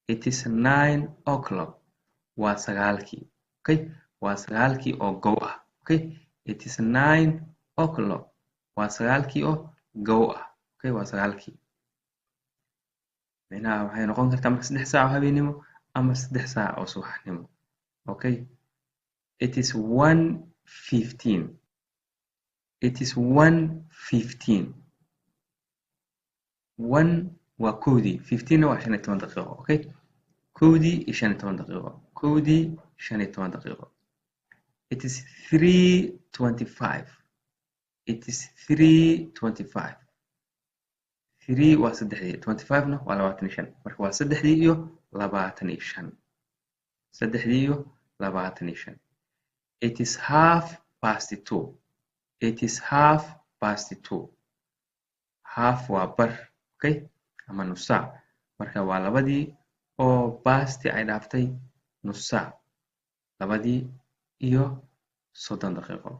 It is 9 o'clock. Waa sagaalkii. Okay? Waa sagaalkii oo go ah. Okay? It is 9 o'clock. Waa sagaalkii oo go ah. Okay? Waa sagaalkii. Micnaha waxay noqon kartaa marka 3 saac oo habeenimo ama 3 saac oo subaxnimo. Okay? It is 1:15. It is 1:15. 1 waa kowdii, 15 waa 15 daqiiqo. Okay? كودي 15 دقيقة. كودي 15 دقيقة. It is 3:25. It is 3:25. 3 waa 3 25 na waa 25 marka waa 3 iyo 25. 3 iyo 25. It is 2:30. It is 2:30. Half waa bar. Okay? ama nus saac marka waa labadii oo baasti ay dhaaftay nus saac 2 iyo 30 daqiiqo.